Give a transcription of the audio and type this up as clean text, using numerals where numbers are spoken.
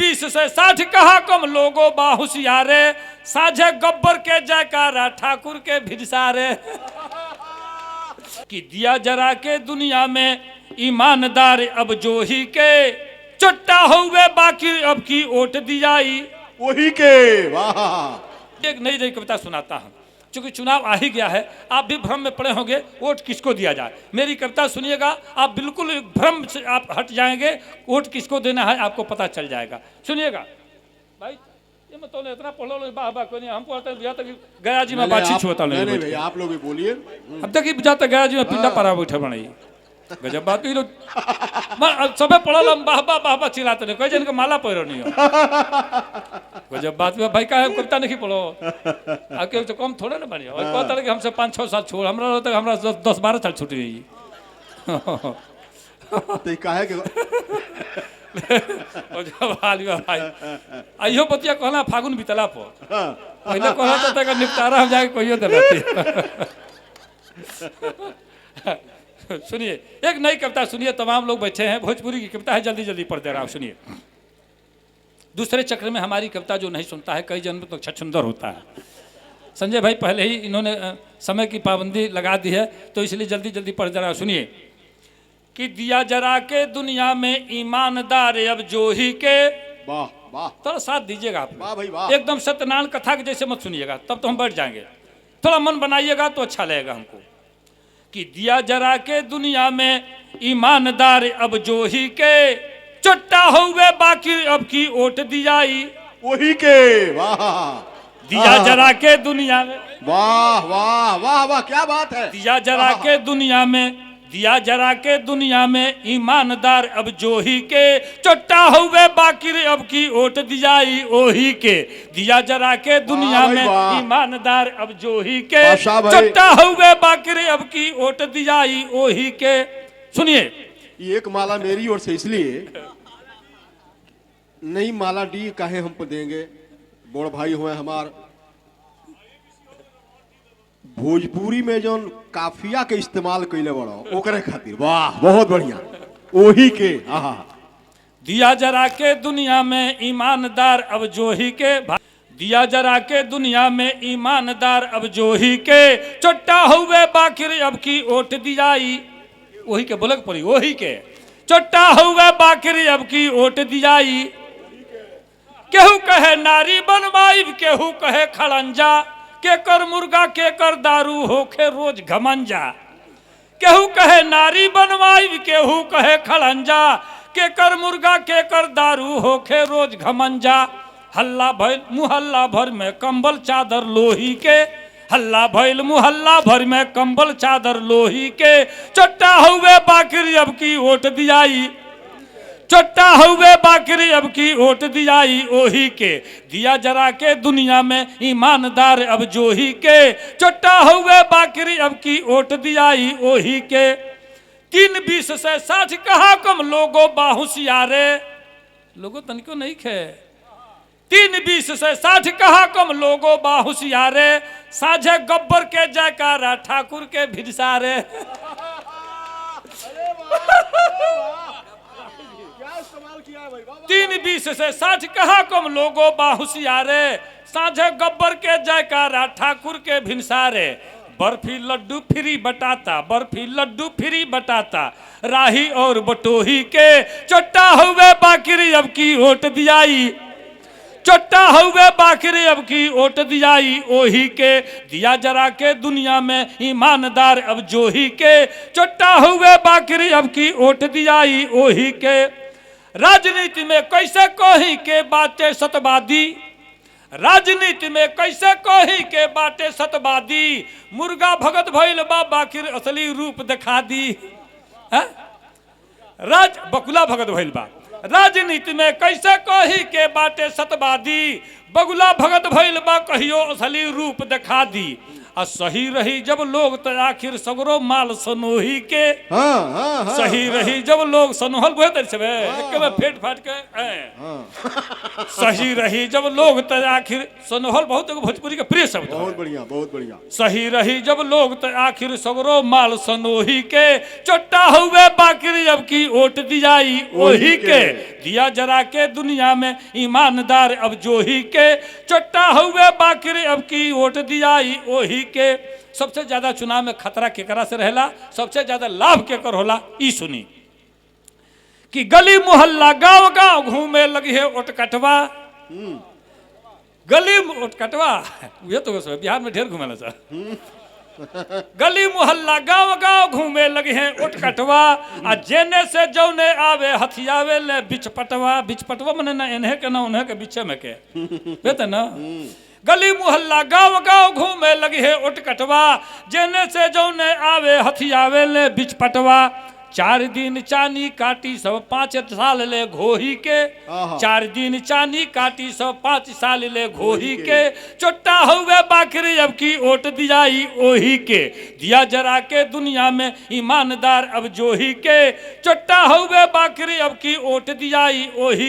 20 से 60 कहा कम लोगो बाहुसियारे, साझे गब्बर के जयकारा ठाकुर के भिड़सारे। कि दिया जरा के दुनिया में ईमानदार अब जो ही के, चुट्टा हुए बाकी अब की ओट दियाई वही के। वाह। एक नई नई कविता सुनाता हूं, क्योंकि चुनाव आ ही गया है, आप भी भ्रम में पड़े होंगे वोट किसको दिया जाए। मेरी कविता सुनिएगा, आप बिल्कुल भ्रम से आप हट जाएंगे, वोट किसको देना है आपको पता चल जाएगा। सुनिएगा भाई, ये मत तो इतना पढ़ लो बाह बाह कोई नहीं, हमको आता है तक गया जी में बातचीत होता नहीं नहीं भैया आप लोग भी बोलिए। अब तक जाता गया जी में पिंडा पारा बैठे बनाई गजब बात ही सबे पढ़ल हम बाह बाह चिल्लाते नहीं, कोई जन के माला पहिरो नहीं हो गजब बात भाई का कविता नहीं पढ़ो आके तो कम थोड़े ना बनी और कहता है कि हमसे 5-6 साल छोड़ हमरा तक हमरा 10-12 साल छूट गई तो काहे के और जब हालिया भाई आइयो बतिया कहला फागुन बीतला पर पहले कहला तो निपटारा हम जाके कहियो देते। सुनिए एक नई कविता सुनिए, तमाम लोग बैठे हैं, भोजपुरी की कविता है, जल्दी जल्दी पढ़ दे रहा हूं। सुनिए, दूसरे चक्र में हमारी कविता जो नहीं सुनता है कई जन्म तो छछुंदर होता है। संजय भाई पहले ही इन्होंने समय की पाबंदी लगा दी है, तो इसलिए जल्दी जल्दी पढ़ दे रहा हूं। सुनिए कि दिया जरा के दुनिया में ईमानदार अब जो ही के। वाह वाह, थोड़ा साथ दीजिएगा आप। वाह भाई वाह। एकदम सत्यनारायण कथा के जैसे मत सुनिएगा, तब तो हम बैठ जाएंगे। थोड़ा मन बनाइएगा तो अच्छा लगेगा हमको। कि दिया जरा के दुनिया में ईमानदार अब जो ही के, चुट्टा हुए बाकी अब की ओट दियाई वही के। वाह। दिया जरा के दुनिया में, वाह वाह वाह वाह, क्या बात है। दिया जरा के दुनिया में, दिया जरा के दुनिया में ईमानदार अब जो ही के, चुट्टा हुए बाकी अब की ओट दियाई ओही के। दिया जरा के दुनिया में ईमानदार अब जो ही के, चुट्टा हुए बाकी अब की ओट दियाई ओही के। सुनिए, एक माला मेरी ओर से इसलिए नहीं, माला डी काहे हमको देंगे, बड़ भाई हुए हमार भोजपुरी में जो काफिया के इस्तेमाल कैले बड़ो ओकरे खातिर। वाह बहुत बढ़िया, ओही के। आहा। दिया जरा के दुनिया में ईमानदार अब जो ही के, दिया जरा के दुनिया में ईमानदार अब जो ही के, चुट्टा हुए बाकी अब की ओट दियाई वही के। बोलक पड़ी वही के, चुट्टा हुए बाकी अब की ओट दियाई। केहू कहे नारी बनवाई, केहू कहे खड़ंजा, के कर मुर्गा के कर दारू होखे रोज घमंजा। केहू कहे नारी बनवाई, केहू कहे खड़ंजा, के कर मुर्गा के कर दारू होखे रोज घमंजा। हल्ला भइल मुहल्ला भर में कंबल चादर लोही के, हल्ला भइल मुहल्ला भर में कंबल चादर लोही के, चट्टा हुए बाकी अब की ओट दियाई, चट्टा हुए बाकी अब की ओट दियाई ओही के। दिया जरा के दुनिया में ईमानदार अब जो ही के, चट्टा हुए बाकी अब की ओट दियाई ओही के। 3-20 से 60 कहा कम लोगो बाहुसियारे, लोगो तनिको नहीं खे। 3-20 से 60 कहा कम लोगो बाहुसियारे, साझे गब्बर के जयकारा ठाकुर के भिड़सारे। 3-20 से 60 कहा कम लोगो बाहुसियारे, साझे गब्बर के जयकारा ठाकुर के भिनसारे। बर्फी लड्डू फ्री बटाता, बर्फी लड्डू फ्री बटाता, राही और बटोही के, चट्टा हुए बाकी अब की ओट दियाई, चट्टा हुए बाकी अब की ओट दियाई ओही के। दिया जरा के दुनिया में ईमानदार अब जो ही के, चट्टा हुए बाकी अब की ओट दियाई ओही के। राजनीति में कैसे कही के बातें सतवादी, राजनीति में कैसे कही के बातें सतवादी, मुर्गा भगत भइल बा बाकी असली रूप दिखा दी। बकुला भगत भइल बा, राजनीति में कैसे कही के बातें सतवादी, बगुला भगत भइल बा कहियो असली रूप दिखा दी। आ सही रही जब लोग तो आखिर सगरो माल सनोही के। हाँ हाँ हाँ सही रही जब लोग सनोहल गोहे तर छबे एक में फेट फाट के सही रही जब लोग तो आखिर सनोहल बहुत एगो भोजपुरी के प्रिय शब्द है। बहुत बढ़िया बहुत बढ़िया। सही रही जब लोग तो आखिर सगरो माल सनोही के। चोट्टा हुए बाकिर अब की ओट दियाई ओही के। दिया जरा के दुनिया में ईमानदार अब जोही के। चोट्टा हुए बाकिर अब की ओट दियाई ओही के। सबसे ज्यादा चुनाव में खतरा केकरा से रहेला, सबसे ज्यादा लाभ केकर होला, ई सुनी कि गली मोहल्ला गांव गांव घूमे लगी है ओटकटवा। गली ओटकटवा ये तो बिहार में ढेर घूमेला सा। गली मोहल्ला गांव गांव घूमे लगे हैं ओटकटवा। आ जेने से जौने आवे हथियावे ले बिचपटवा। बिचपटवा मने ना इन्हें के ना उन्हें के बीचे में के बेटे ना। गली मोहल्ला गांव गांव घूमे लगी है ओटकटवा। जेने से जौने आवे हथियावे ले बिचपटवा। 4 दिन चानी काटी सब 5 साल ले घोही के। 4 दिन चानी काटी सब 5 साल ले घोही के। चोट्टा हुए बाकरी अब की ओट दियाई ओही के। दिया जरा के दुनिया में ईमानदार अब जोही के। चोट्टा हुए बाकरी अब की ओट दियाई ओही